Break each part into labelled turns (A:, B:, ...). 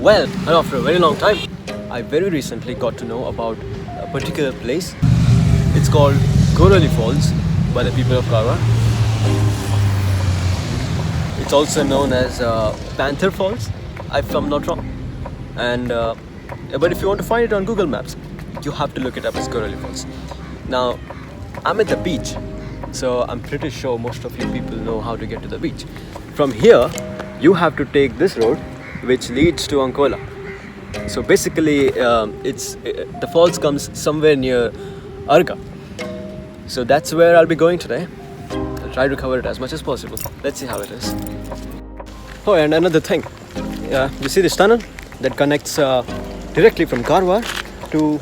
A: Well, and after a very long time, I very recently got to know about a particular place. It's called Goralli Falls by the people of Karwar. It's also known as Panther Falls, if I'm not wrong. And but if you want to find it on Google Maps, you have to look it up as Goralli Falls. Now, I'm at the beach, so I'm pretty sure most of you people know how to get to the beach. From here, you have to take this road, which leads to Ankola. So basically, the falls comes somewhere near Arga. So that's where I'll be going today. I'll try to cover it as much as possible. Let's see how it is. Oh, and another thing. You see this tunnel that connects directly from Karwar to...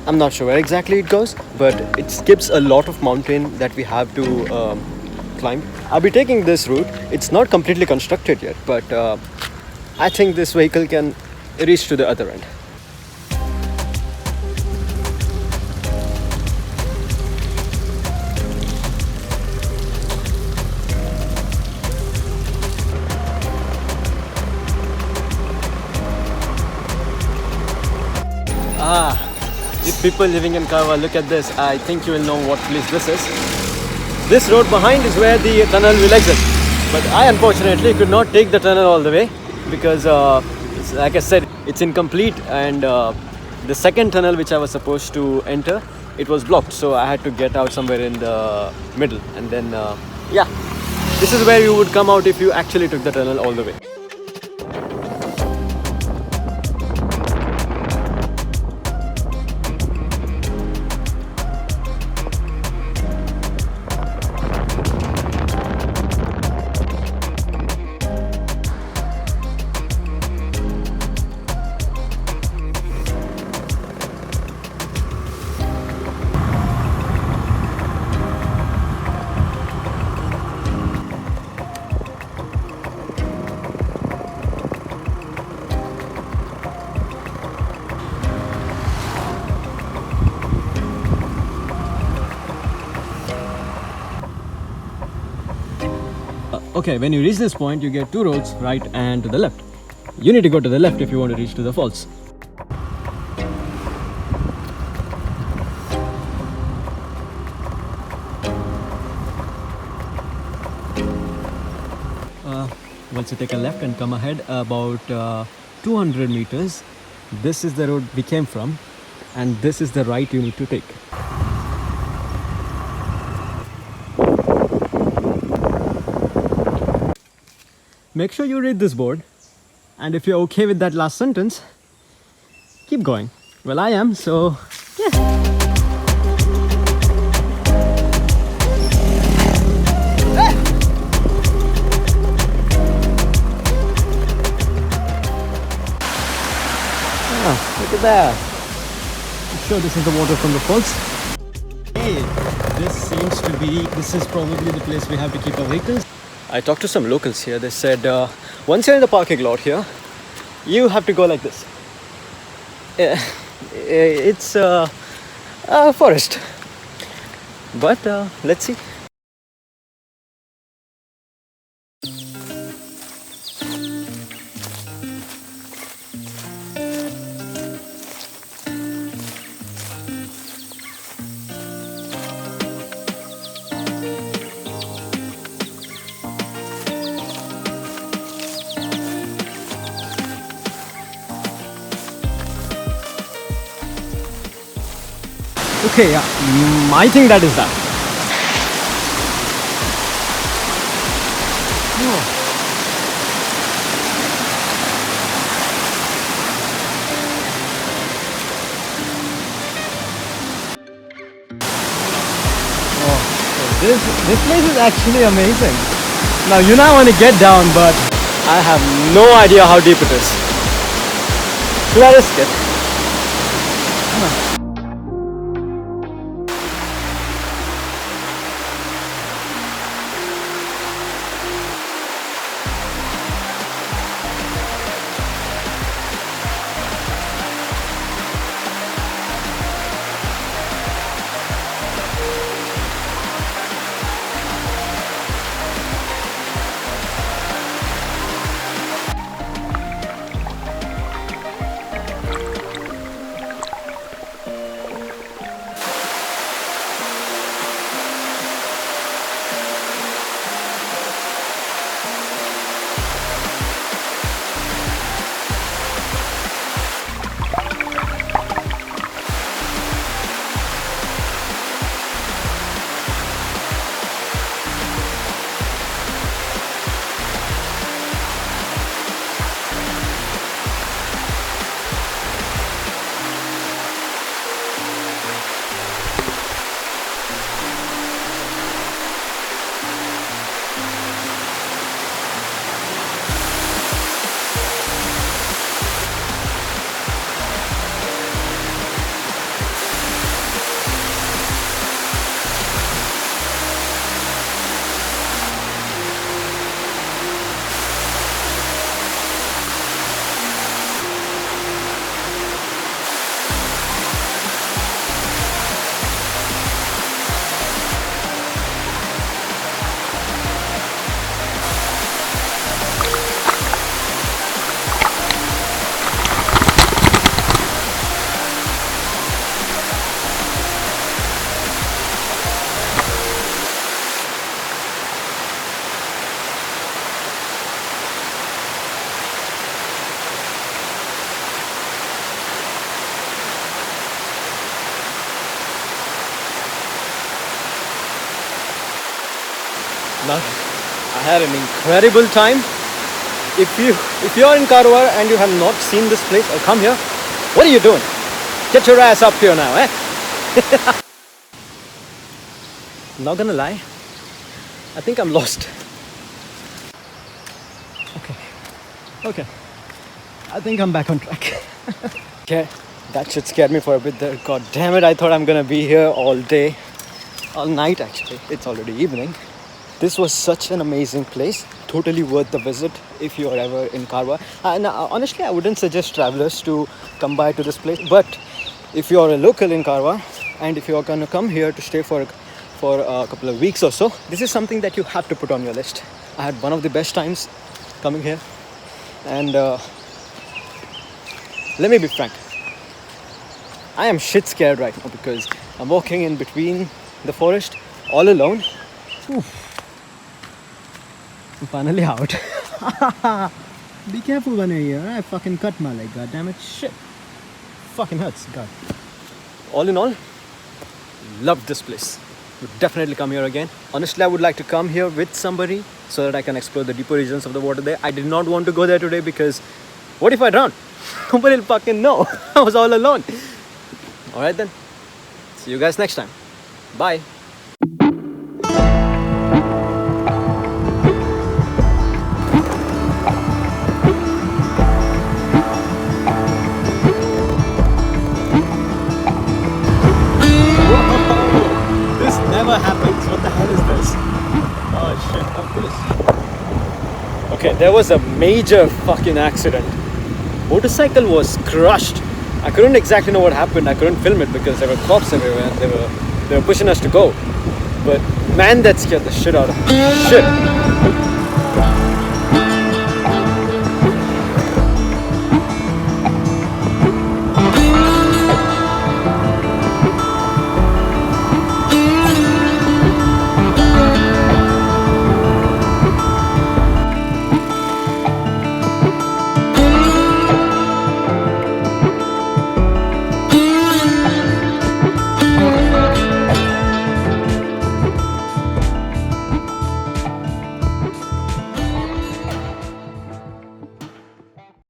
A: I'm not sure where exactly it goes, but it skips a lot of mountain that we have to climb. I'll be taking this route. It's not completely constructed yet, but I think this vehicle can reach to the other end. If people living in Karwar look at this, I think you will know what place this is. This road behind is where the tunnel will exit. But I unfortunately could not take the tunnel all the way because, like I said, it's incomplete, and the second tunnel which I was supposed to enter, it was blocked. So I had to get out somewhere in the middle, and then yeah, this is where you would come out if you actually took the tunnel all the way. Okay, when you reach this point, you get two roads, right and to the left. You need to go to the left if you want to reach to the falls. Once you take a left and come ahead about 200 meters, this is the road we came from, and this is the right you need to take. Make sure you read this board, and if you're okay with that last sentence, keep going. Well, I am, so yeah. Look at that. I'm sure this is the water from the falls. Hey, this is probably the place we have to keep our vehicles. I talked to some locals here. They said once you're in the parking lot here, you have to go like this. It's a forest, but let's see. Okay, yeah, I think that is that. Oh. So this place is actually amazing. Now you now want to get down, but I have no idea how deep it is. Should I risk it? nothing. I had an incredible time. If you're in Karwar and you have not seen this place or come here, what are you doing? Get your ass up here now, eh? Not gonna lie, I think I'm lost. Okay, I think I'm back on track. Okay, that shit scared me for a bit there. God damn it, I thought I'm gonna be here all day, all night actually. It's already evening. This was such an amazing place, totally worth the visit if you are ever in Karwar. And honestly, I wouldn't suggest travelers to come by to this place, but if you are a local in Karwar and if you are gonna come here to stay for a couple of weeks or so, this is something that you have to put on your list. I had one of the best times coming here, and let me be frank, I am shit scared right now because I'm walking in between the forest all alone. Oof. I'm finally out. Be careful when you're here. I fucking cut my leg, goddammit. Shit. Fucking hurts, god. All in all, loved this place. Would definitely come here again. Honestly, I would like to come here with somebody so that I can explore the deeper regions of the water there. I did not want to go there today because what if I drown? Nobody will fucking know. I was all alone. Alright then. See you guys next time. Bye. Never happens. What the hell is this? Oh shit, what's this? Okay, there was a major fucking accident. Motorcycle was crushed. I couldn't exactly know what happened. I couldn't film it because there were cops everywhere and they were pushing us to go. But man, that scared the shit out of me. Shit.